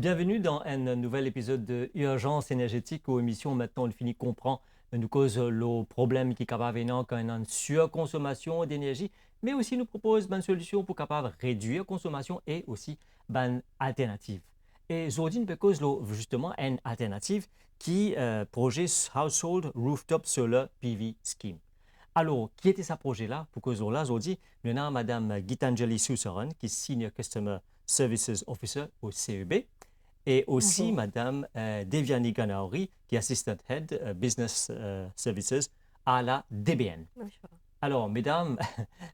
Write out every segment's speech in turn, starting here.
Bienvenue dans un nouvel épisode de Urgence énergétique où émission maintenant on finit comprend nous cause le problème qui est capable venir quand on a une surconsommation d'énergie, mais aussi nous propose une solution pour capable réduire consommation et aussi une alternative. Et aujourd'hui nous cause justement une alternative qui projet Household Rooftop Solar PV Scheme. Alors, qui était ce projet-là? Pour que là, aujourd'hui, nous avons Mme Gitanjali Susaran, qui est Senior Customer Services Officer au CEB, et aussi Bonjour. Mme Devyani Ganauri, qui est Assistant Head Business Services à la DBN. Bonjour. Alors, mesdames,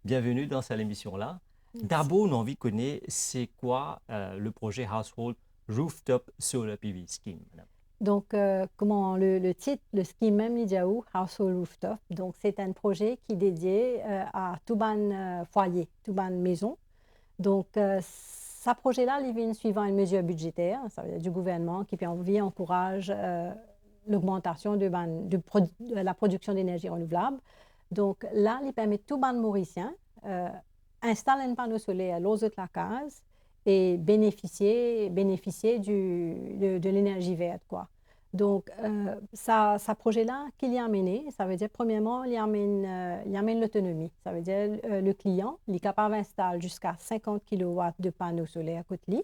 bienvenue dans cette émission-là. Merci. D'abord, on a envie de connaître c'est quoi le projet Household Rooftop Solar PV Scheme, madame. Donc, comment le titre, le scheme même, l'IDIAO, Household Rooftop. Donc, c'est un projet qui est dédié à tout ban foyer, tout ban maison. Donc, ce projet-là, il vient suivant une mesure budgétaire, ça veut dire du gouvernement, qui encourage l'augmentation de la production d'énergie renouvelable. Donc, là, il permet tout ban mauricien installer un panneau solaire à l'autre de la case et bénéficier de l'énergie verte, quoi. Donc, ça projet-là, qu'il y a amené, ça veut dire, premièrement, il amène l'autonomie. Ça veut dire, le client, il est capable d'installer jusqu'à 50 kilowatts de panneaux solaires à côté de lui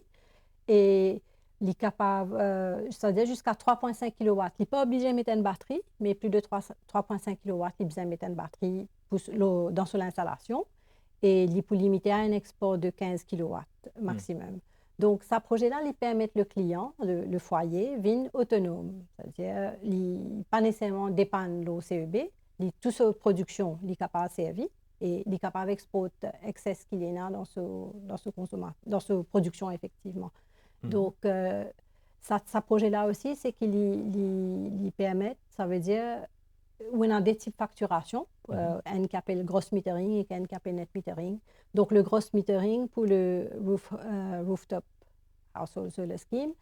et il est capable, c'est-à-dire jusqu'à 3,5 kilowatts. Il n'est pas obligé de mettre une batterie, mais plus de 3,5 kilowatts, il a besoin de mettre une batterie dans son installation et il peut limiter à un export de 15 kilowatts maximum. Donc, ce projet-là, il permet le client, le foyer, vin autonome. C'est-à-dire, il pas nécessairement dépendre de l'OCEB, toute sa production, il est capable de servir et il est capable d'exporter excès qu'il y a dans sa production, effectivement. Donc, ce projet-là aussi, c'est qu'il permet, ça veut dire, on a des types de facturation, un qui appelle gross metering et un qui appelle net metering. Donc, le gross metering pour le rooftop household solar scheme,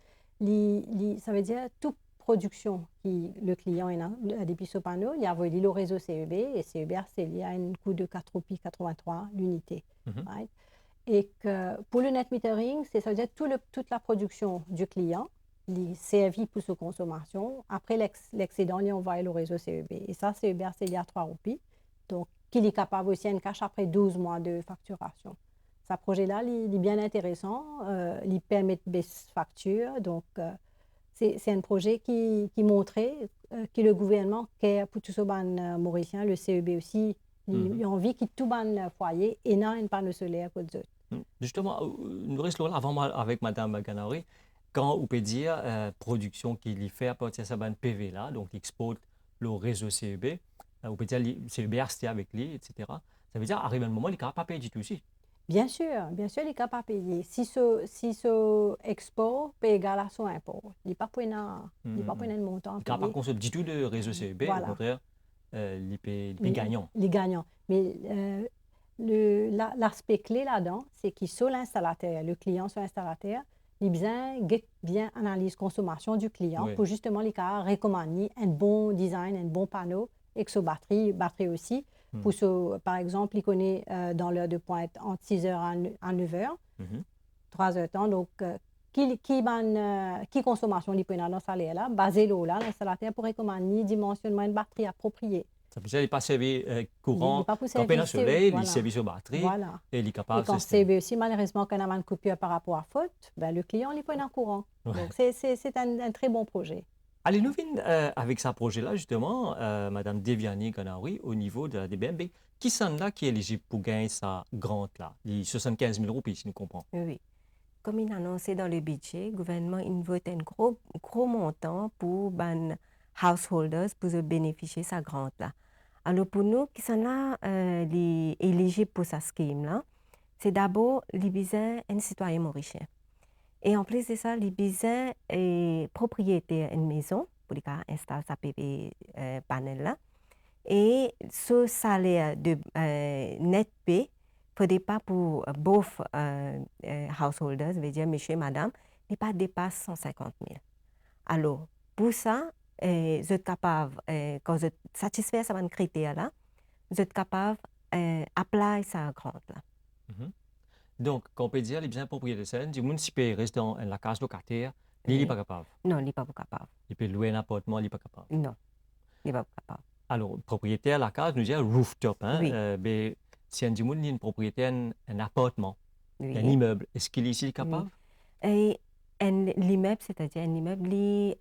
ça veut dire toute production que le client a depuis ce panneau, il y a envoyé au réseau CEB et CEB, il y a un coût de 4,83 l'unité. Right? Et que pour le net metering, ça veut dire toute la production du client, les servi pour sa consommation. Après l'excédent, il envoie au réseau CEB. Et ça, CEB, c'est il y a 3 roupies. Donc, qu'il est capable aussi de cash après 12 mois de facturation. Ce projet-là, il est bien intéressant. Il permet de baisser facture. Donc, c'est un projet qui montrait que le gouvernement, pour tout ce ban mauricien, le CEB aussi, il a envie que tout ban foyer ait un panneau solaire pour eux. Justement, nous restons là avant avec Mme Ganauri. Quand on peut dire production qu'il y fait à partir de ce PV là, donc il expose le réseau CEB, on peut dire CEB resté avec lui, etc. Ça veut dire arrive un moment, il n'est pas payé du tout aussi. Bien sûr, il n'est pas payé. Si ce export paye égal à son impôt, il n'est pas pour un montant Il n'est pas payé. consommer du tout de réseau CEB, au Voilà. contraire, il paye gagnant. Les gagnants. Mais l'aspect clé là-dedans, c'est qu'il sur l'installateur, le client sur l'installateur, il bien analyse consommation du client Oui. pour justement les cas recommander un bon design, un bon panneau avec sa batterie aussi. Pour par exemple, il connaît dans l'heure de pointe entre 6h à 9h, 3 heures de temps. Donc, qui consommation il peut dans ce salaire-là, basé là, l'installateur pour recommander dimensionnement de batterie approprié. Ça veut dire qu'il n'est pas servi courant, Il n'est pas pour quand il y a servir, un soleil, voilà. il servi sur batterie Voilà. et il est Et capable quand de c'est aussi, malheureusement, quand on a une coupure par rapport à faute, ben, le client, il peut être en courant. Ouais. Donc, c'est un très bon projet. Allez, nous venons avec ce projet-là, justement, Mme Devyani Ganauri, au niveau de la DBMB. Qui sont là qui est éligible pour gagner sa grante-là, les 75 000 roupies, si nous comprenons? Oui. Comme il a annoncé dans le budget, le gouvernement il vote un gros montant pour les householders pour bénéficier de sa grante-là. Alors pour nous qui sont là, les éligibles pour sa scheme-là, c'est d'abord les besoins un citoyen mauricien. Et en plus de ça, les besoins est propriétaire d'une maison pour les cas installer sa PV panel-là. Et ce salaire de net pay ne pas pour both householders, veut dire monsieur et madame, n'est pas dépasse 150 000. Alors, pour ça, vous êtes capable, quand vous êtes satisfait de ce critère-là, vous êtes capable d'appliquer sa grande-là. Donc, quand on peut dire les biens propriétaires, du municipal reste dans la case locataire, Il n'est pas capable. Non, il n'est pas capable. Il peut louer un appartement, il n'est pas capable. Non, il n'est pas capable. Alors, propriétaire, la case nous dit rooftop. Hein? Oui. Ben, si un Dimoun est un propriétaire, un appartement, un Oui. immeuble, est-ce qu'il est ici capable? Et l'immeuble, c'est-à-dire un immeuble, il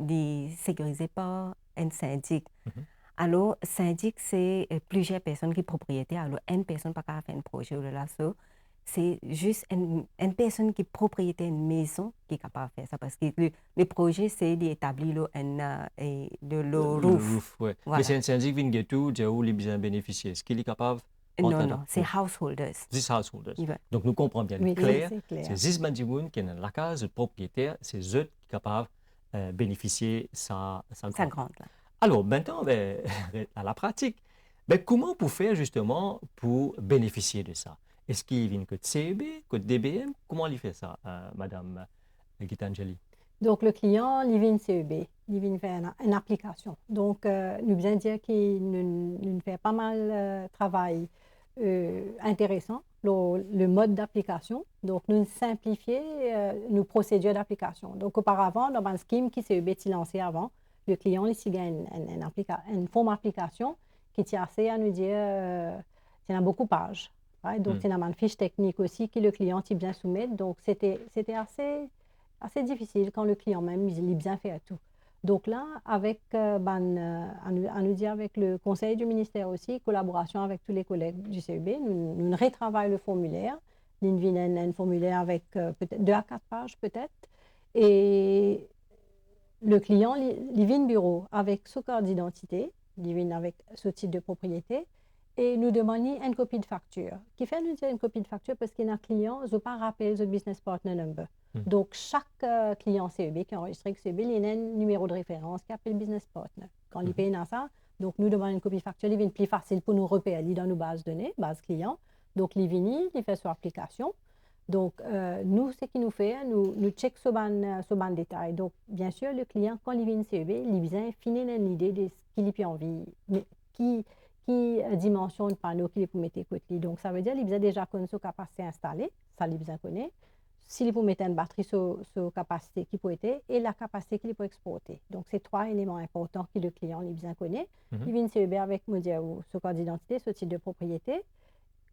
est sécurisé par un syndic. Mhm. Alors, syndic, c'est plusieurs personnes qui sont propriétaires. Alors, une personne pas capable de faire un projet ou là, c'est juste une personne qui est propriétaire d'une maison qui est capable de faire ça. Parce que le projet, c'est d'établir le roof. Ouais. Voilà. Mais c'est un syndic qui vient tout, il où les besoins bénéficiaires. Est-ce qu'il est capable? Non, c'est householders. This householders. Il va. Donc, nous comprenons bien. Oui, Clair, c'est clair. c'est Zis Mandimoun qui est dans la case, le propriétaire, c'est eux qui sont capables de bénéficier de sa grande. Là. Alors, maintenant, ben, à la pratique, ben, comment pour faire justement pour bénéficier de ça? Est-ce qu'il vient que de CEB, que de DBM? Comment il fait ça, Madame Gitangeli? Donc, le client, il vient CEB, il vient faire une application. Donc, nous bien dire qu'il nous fait pas mal de travail intéressant, le mode d'application. Donc, nous simplifier nos procédures d'application. Donc, auparavant, dans un scheme qui CEB est lancé avant, le client ici gagne une forme d'application qui tient assez à nous dire il y a beaucoup de pages. Right? Donc, il y a une fiche technique aussi que le client y bien soumettre. Donc, c'était assez difficile quand le client même il bien fait à tout. Donc là, avec à nous dire avec le conseil du ministère aussi, collaboration avec tous les collègues du CEB, nous retravaillons le formulaire. Il y a un formulaire avec peut-être 2 à 4 pages peut-être. Et le client, il vient au bureau avec son carte d'identité, il vient avec ce titre de propriété, et nous demandons une copie de facture. Qui fait nous dire une copie de facture parce qu'il y a un client, je ne pas rappeler le business partner number. Donc, chaque client CEB qui est enregistré avec CEB, il y a un numéro de référence qui appelle business partner. Quand il paye dans ça, donc nous demandons une copie de facture, il vient plus facile pour nous repérer dans nos bases de données, base client. Donc, il vient, il fait son application. Donc, nous, ce qu'il nous fait, nous check ce ban détail. Donc, bien sûr, le client, quand il vient CEB, il vient finir une idée de ce qu'il a envie, mais qui dimension de panneau qu'il peut mettre côté. Donc, ça veut dire qu'il a déjà connu sa capacité installée, ça il besoin connaît. S'il peut mettre une batterie sur capacité qui peut être et la capacité qu'il peut exporter. Donc, c'est 3 éléments importants que le client il besoin connaît. Il vient CEB avec son code d'identité, ce titre de propriété,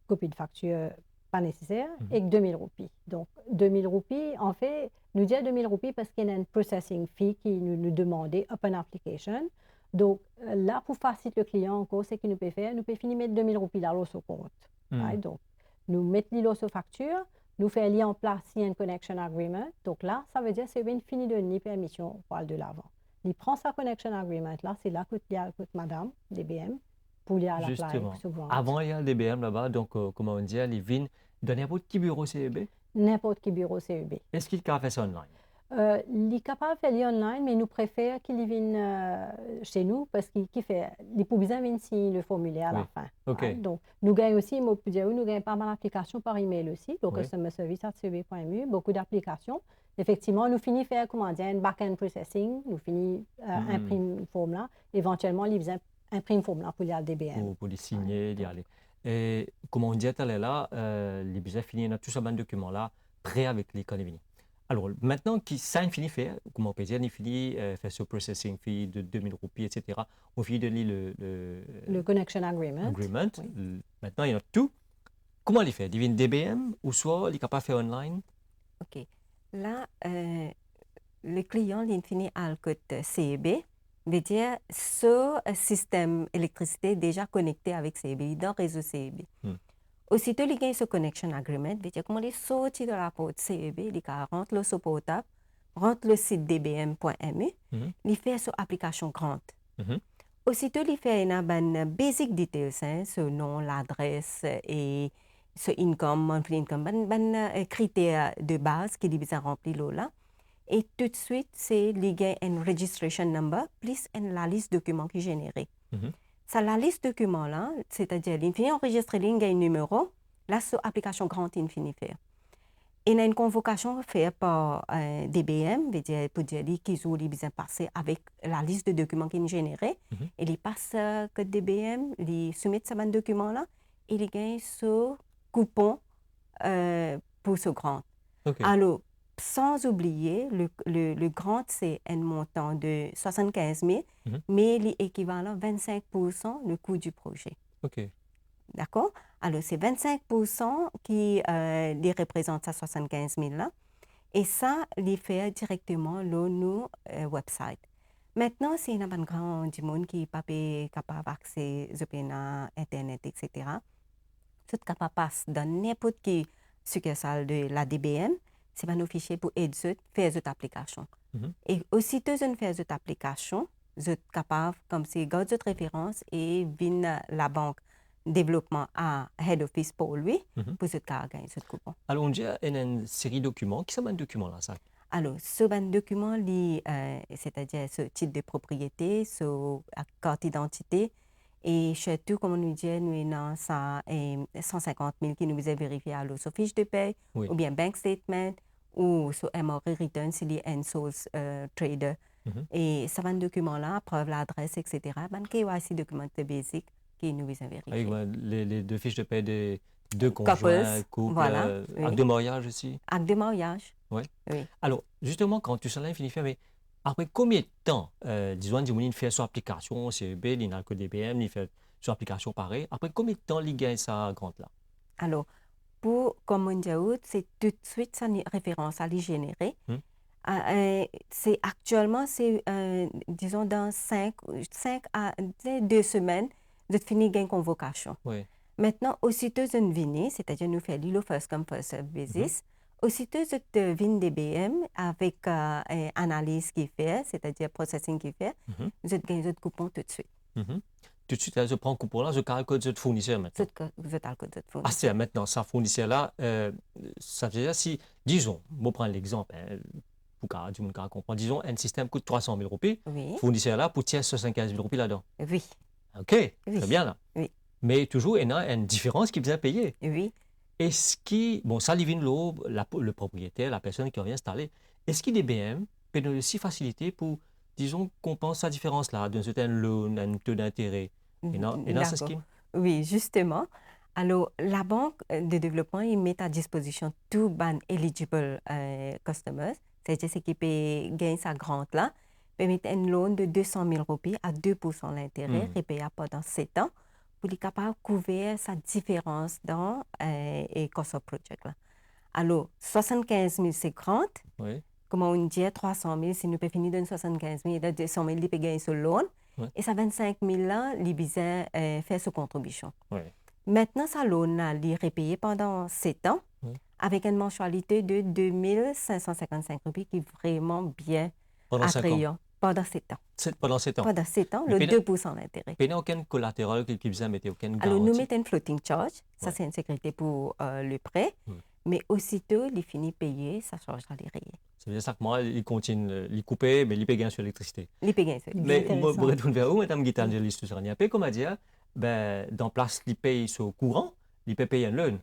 copie de facture pas nécessaire, et 2000 roupies. Donc, 2000 roupies, en fait, nous dit 2000 roupies parce qu'il y a une processing fee qui nous demandait open application. Donc, là, pour faciliter le client encore, ce qu'il nous peut faire, nous peut finir mettre 2000 roupies là sur compte. Right? Donc, nous mettons l'îlot sur facture, nous faisons lier en place un connection agreement. Donc là, ça veut dire que c'est bien fini de donner permission pour aller de l'avant. Il prend sa connection agreement là, c'est là que madame, DBM, pour aller à la Justement. plage. Avant, il y a le DBM là-bas, donc, comment on dit, il vient dans n'importe quel bureau CEB? N'importe quel bureau CEB. Est-ce qu'il peut faire ça online? Il est capable de faire online, mais nous préférons qu'il vienne chez nous parce qu'il fait, il peut bien venir signer le formulaire à la fin. Okay. Donc, nous gagnons aussi, nous gagnons pas mal d'applications par email aussi, donc customer service at ceb.mu, beaucoup d'applications. Effectivement, nous finissons faire comment dire, un back-end processing, nous finissons imprimer une forme là, éventuellement, il vient imprimer une forme là pour aller à DBM. Pour les signer, d'y aller. Et comme on dit tout à l'heure, les besoins finis dans tout ce document là, prêt avec l'économie. Alors, maintenant qu'il s'est fini fait, comment on peut dire, il finit faire ce processing fee de 2000 roupies, etc. On finit de lire le connection agreement. Oui. Maintenant, il y a tout. Comment il fait? Il vient DBM ou soit il est capable de faire online? OK. Là, le client, il finit à le côté CEB, veut dire ce système électricité est déjà connecté avec CEB, dans le réseau CEB. Aussitôt, il y a ce connection agreement, veut dire comment il sortit de la porte CEB, il rentre le sur portable, rentre le site dbm.mu, il fait son application grande. Aussitôt, il fait une basic details, ce nom, l'adresse et ce income, monthly income, un critère de base qu'il a besoin remplir là. Et tout de suite, c'est il y a un registration number plus la liste de documents qui est générée. Ça, la liste de documents là, c'est-à-dire il finit enregistrer il y a un numéro, là, sur application grande, il finit faire. Il y a une convocation faite par DBM, pour dire qu'ils ont besoin de passer avec la liste de documents qui est générée. Et il passe que DBM, il soumet ce document là, et il gagne ce coupon pour ce grand. Okay. Alors, sans oublier, le grant, c'est un montant de 75 000, Mhm. mais l'équivalent 25% le coût du projet. OK. D'accord? Alors, c'est 25% qui les représente à 75 000 là. Et ça, les fait directement sur nos website. Maintenant, si il y a un grand du monde qui n'est pas capable d'accès à Internet, etc., c'est capable de passer dans n'importe quelle succursale de la DBM, c'est un fichier pour aider faire cette application. Mhm. Et aussitôt que vous faites cette application, vous êtes capable, comme c'est garde cette référence et vient la banque développement à Head Office pour lui, Mhm. pour ce cas gagner ce coupon. Alors, on dit qu'il y a une série de documents. Qui sont les documents là, ça? Alors, ce document, c'est-à-dire ce titre de propriété, ce carte d'identité, et surtout, comme on nous dit, nous avons ça, 150 000 qui nous est vérifié à sur fiche de paie, Oui. ou bien bank statement, ou sur MRE return, s'il y a un source trader. Mhm. Et ce document-là, preuve l'adresse, etc., ben, KYC document de basic qui nous est vérifié. Avec les deux fiches de paie des deux Couples, conjoints, couples, voilà, oui. acte de mariage aussi. Acte de mariage. Ouais. Oui. Alors, justement, quand tu s'en fini faire, mais après combien de temps, disons, il fait son application, CEB, il n'a que DBM, il fait son application pareil. Après combien de temps il gagne sa grande là? Alors, pour Common Out, c'est tout de suite sa référence à les générer. C'est actuellement, c'est, disons, dans 5 à 2 semaines, de finir une convocation. Oui. Maintenant, aussitôt que vous venez, c'est-à-dire nous faisons le first come, first serve basis, aussitôt que vous venez DBM avec analyse qui fait, c'est-à-dire processing qui fait, Mhm. vous gagnez votre coupon tout de suite. Mhm. Tout de suite, là, je prends le coupon là, je calcule le fournisseur maintenant. Vous êtes à côté de votre Ah, fournisseur. c'est maintenant, ça fournisseur là, ça veut dire si, disons, je prends l'exemple, pour que tout le monde comprenne, disons, un système coûte 300 000 roupies, Oui, fournisseur là, pour tirer 75 000 roupies là-dedans. oui, OK, Oui. très bien là. Oui. Mais toujours, il y a une différence qui vient payer. oui. Est-ce qu'il, bon, ça, le propriétaire, la personne qui vient installer, est-ce qu'il est BM peut nous aussi faciliter pour, disons, qu'on pense à la différence là, d'un certain loan, un taux d'intérêt, et non, ce D'accord. scheme? Oui, justement. Alors, la banque de développement, il met à disposition tout ban eligible customers, c'est-à-dire ceux qui peuvent gagner sa grande là, peut mettre un loan de 200 000 roupies à 2% l'intérêt, repayable pendant 7 ans, pour être capable de couvrir sa différence dans le cost of project là. Alors, 75 000 c'est grande. Oui. Comme on dit, 300 000, si nous pouvons finir de 75 000, de 200 000, il peut gagner ce loan. Ouais. Et ça 25 000 là, il besoin faire sa contribution. Oui. Maintenant, ça loan là, il est repayé pendant 7 ans avec une mensualité de 2 555 roupies qui est vraiment bien Pendant 5 ans. attrayant. Pendant 7 ans. Pendant 7 ans. Pendant 7 ans, Mais le pénal- 2% d'intérêt. Il n'y a aucun collatéral qui vous a mis, aucune garantie. Alors, nous mettons une floating charge. Ça, Ouais. c'est une sécurité pour le prêt. Mais aussitôt, il finit payé, ça changera les rayés. Ça veut dire ça que moi, il continue, il coupe, mais il paye bien sur l'électricité. Il paye bien. Mais Intéressant. pour retourner vers vous, Madame Guitangeli, sur un peu, comment dire, ben, dans place, il paye sur courant, il peut payer un loan.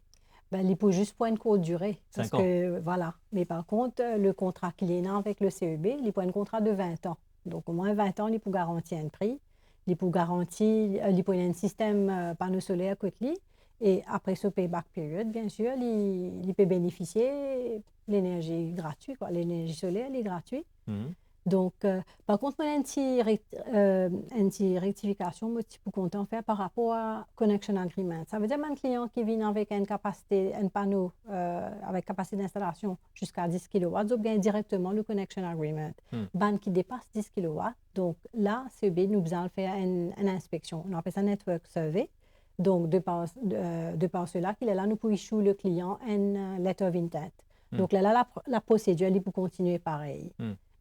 Ben, il peut juste pour une courte durée. Parce 5 ans. que, voilà. Mais par contre, le contrat qu'il est là avec le CEB, il est pour un contrat de 20 ans. Donc, au moins 20 ans, il peut garantir un prix. Il peut garantir, il peut un système panneau solaire côté lui. Et après ce payback period, bien sûr, il peut bénéficier de l'énergie gratuite, quoi. L'énergie solaire, elle est gratuite. Mhm. Donc, par contre, moi, une petite rectification, moi, je suis content faire par rapport à Connection Agreement. Ça veut dire un client qui vient avec une capacité, un panneau avec capacité d'installation jusqu'à 10 kW, donc gagne directement le Connection Agreement. Ban qui dépasse 10 kW, donc là, CEB nous besoin de faire une inspection. On appelle ça Network Survey. Donc, de par cela, qu'il est là, nous pouvons issuer le client un letter of intent. Donc là, la procédure, elle peut continuer pareil.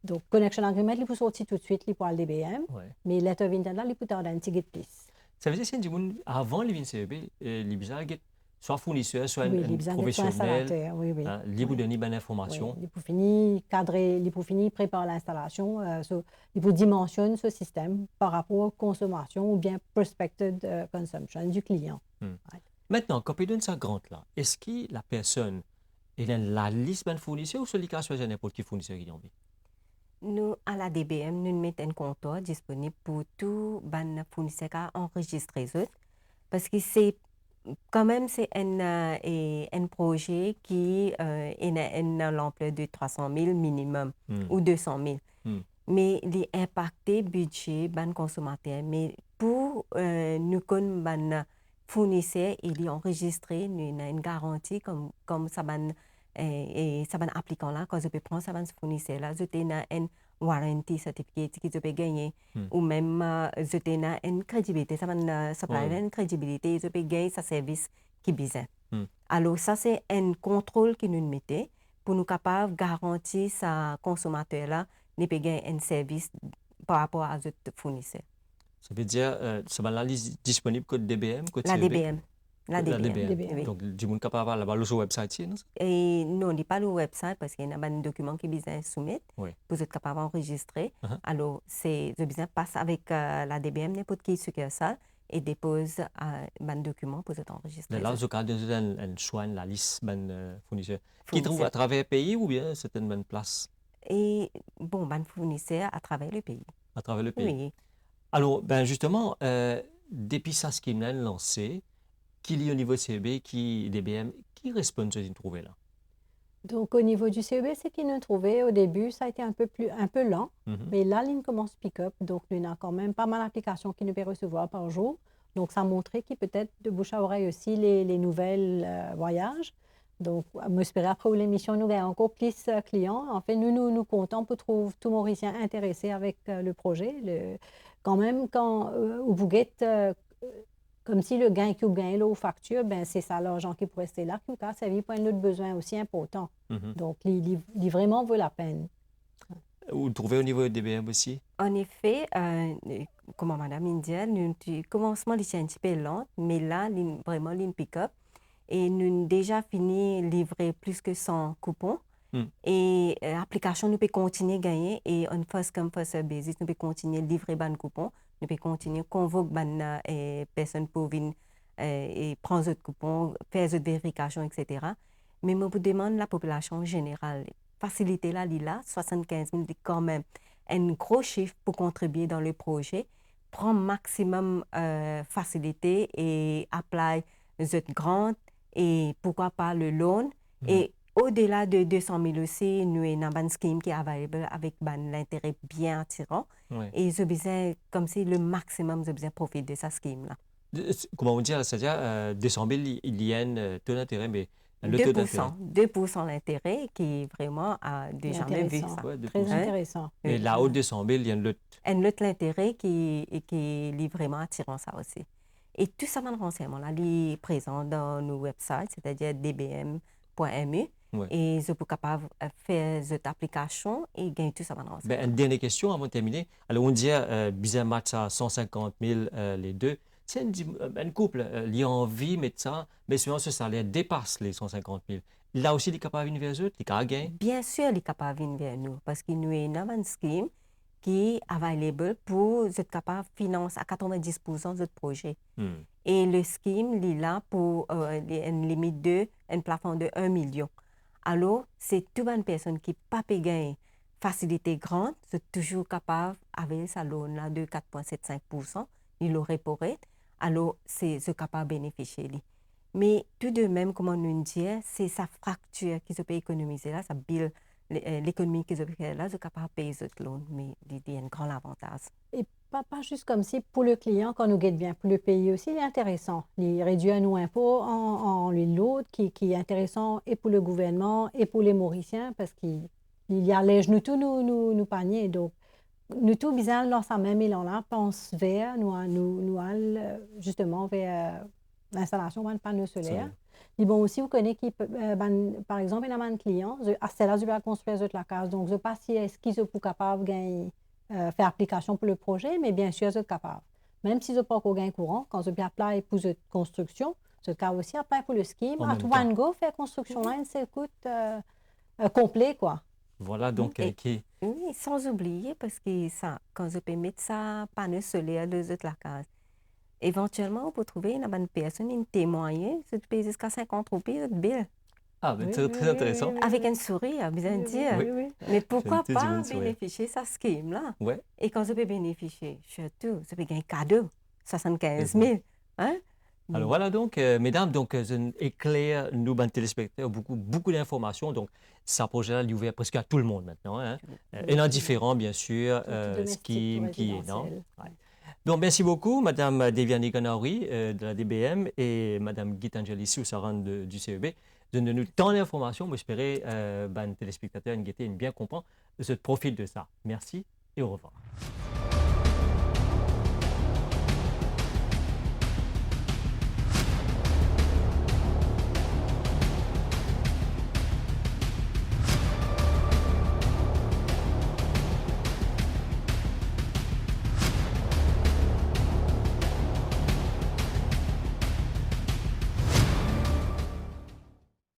Donc, Connection Agreement, il peut sortir tout de suite, il peut aller DBM, Ouais. mais Letter of Intent, là, il peut tarder un petit peu plus. Ça veut dire que si avant les CEB, les bizarres, soit fournisseur, soit Oui, un les besoins de professionnel, installateur, oui, oui. il peut donner bonne Oui, information. il peut finir cadrer, il peut finir préparer l'installation, il peut dimensionner ce système par rapport aux consommations ou bien prospected consumption du client. Ouais. Maintenant, quand il donne sa grande là, est-ce que la personne, elle a la liste d'un fournisseur ou celui qui a choisi n'importe quel fournisseur qui a envie? Nous, à la DBM, nous mettons un compteur disponible pour tout les fournisseurs qui ont enregistré eux. Parce que c'est quand même, c'est un projet qui est l'ampleur de 300 000 minimum ou 200 000. Mais il impacté budget ban consommateur. Mais pour nous comme ban fournisseur, il est enregistré une garantie comme ça ban et ça ban appliquant là quand je peux prendre ça ban fournisseur là, je t'ai une warranty certificate qui je peux gagner ou même je t'ai une crédibilité, ça ban supplier une crédibilité, je peux gagner sa service qui besoin. Alors ça c'est un contrôle qui nous mettait pour nous capables garantir sa consommateur là ne peut gagner un service par rapport à d'autres fournisseurs. Ça veut dire ça va disponible que DBM, que La CEB? DBM. La DBM. DBM. Oui. Donc, du monde capable là-bas, le website, non? Et non, il n'y a pas le website parce qu'il y a un document qui est besoin de soumettre Oui. pour être capable d'enregistrer. Alors, le besoin passe avec la DBM, n'importe qui succursale, et dépose un document pour être enregistré. Là, je garde un choix, la liste de fournisseurs. Qui trouve à travers le pays ou bien c'est une bonne place? Et bon, ban fournisseur à travers le pays. À travers le pays. Oui. Alors, ben justement, depuis ça, ce qu'il a lancé, qu'il y a au niveau CEB, qui DBM, qui répond à ce trouvé là? Donc, au niveau du CEB, c'est qu'ils nous trouvaient au début, ça a été un peu lent, mais là, il commence pick-up. Donc, il y a quand même pas mal d'applications qui nous peut recevoir par jour. Donc, ça a montré qu'il peut-être de bouche à oreille aussi les nouvelles voyages. Donc, j'espère après l'émission, nous avons encore plus de clients. En fait, nous comptons pour trouver tout Mauricien intéressé avec le projet. Quand même, quand vous êtes comme si le gain que vous gagnez là aux factures, ben c'est ça l'argent qui pourrait rester là, qui vous a servi pour un autre besoin aussi important. Donc, il vraiment vaut la peine. Vous le trouvez au niveau de DBM aussi? En effet, comme Madame India, le commencement est un petit peu lent, mais là, vraiment, il pick-up. Et nous avons déjà fini de livrer plus que 100 coupons. Et l'application, nous peut continuer à gagner. Et on first come, first serve basis, nous peut continuer à livrer des coupons. Nous peut continuer à convoquer des personnes pour venir et prendre des coupons, faire des vérifications, etc. Mais je vous demande la population générale. Faciliter là, 75 000, c'est quand même un gros chiffre pour contribuer dans le projet. Prendre maximum facilité et apply the grant et pourquoi pas le loan. Et au-delà de 200 000 aussi, nous avons une scheme qui est available avec l'intérêt bien attirant. Et je besoin, comme si le maximum, je besoin profiter de cette scheme-là. Comment on dit, c'est-à-dire 200 000, il y a un taux d'intérêt, mais le taux d'intérêt. 2% l'intérêt qui est vraiment déjà jamais vu ça. Ouais, Très intéressant. Et là-haut de 200 000, il y a un autre. Un autre l'intérêt qui est vraiment attirant ça aussi. Et tout ça, dans le renseignement, là, il est présent dans nos websites, c'est-à-dire dbm.mu. Et je suis capable de faire cette application et gagner tout ça dans le renseignement. Une dernière question avant de terminer. Alors, on dit bizarre match à 150 000 les deux. C'est un couple, il a envie de mettre ça, mais souvent ce salaire dépasse les 150 000. Là aussi, il est capable de venir vers eux, il est capable de gagner? Bien sûr, il est capable de venir vers nous parce qu'il nous a une scheme qui est available pour être capable de financer à 90% de notre projet. Et le scheme, il est là pour une limite un plafond de 1 million. Alors, c'est toute une personne qui n'a pas pu gagner facilité grande, c'est toujours capable, avec sa loan là de 4,75%, il l'aurait pour être. Alors, c'est capable de bénéficier. Mais tout de même, comme on nous dit, c'est sa fracture qui se peut économiser là, ça bill l'économie qui se peut faire là, c'est capable de payer cette loan, mais il y a un grand avantage. Et pas juste comme si pour le client, quand nous guette bien, pour le pays aussi, il est intéressant. Il réduit un nous impôt en l'une l'autre, qui est intéressant et pour le gouvernement et pour les Mauriciens, parce qu'il y allège nous tous nous paniers. Donc, nous tous, bizarre, dans sa même élan-là, pense vers, justement, vers l'installation d'un panneau solaire. Et bon, aussi, vous connaissez qui, par exemple, il y a un client, c'est là que je vais construire la case. Donc, je ne sais pas si est-ce qu'ils sont capables de faire application pour le projet, mais bien sûr, je suis capable. Même si je n'ai pas encore gain courant, quand je vais appliquer pour cette construction, je suis capable aussi appliquer pour le scheme. À tout one go, faire construction là, ça coûte complet, quoi. Voilà, donc, Oui, sans oublier, parce que ça, quand je peux mettre ça, panneau solaire de la case, éventuellement, on peut trouver une bonne personne, une témoigne, ça peut payer jusqu'à 50 roupies de bill. Ah, mais c'est très intéressant. Avec un sourire, bien dire. Mais pourquoi pas bénéficier de ce scheme-là? Ouais. Et quand je peux bénéficier, surtout, je peux gagner un cadeau, 75 000. Hein? Alors voilà donc, mesdames, donc, éclaire nous, ben, téléspectateurs, beaucoup d'informations. Donc, ce projet-là, il est ouvert presque à tout le monde maintenant. Hein. Et non différent, bien sûr, Tout domestique ou scheme qui est, non? résidentiel. Ouais. Donc, merci beaucoup, Madame Deviani Ganauri de la DBM et Madame Gitangeli Soussaran du CEB de nous tant d'informations. J'espère que les téléspectateurs une bien comprendre ce profil de ça. Merci et au revoir.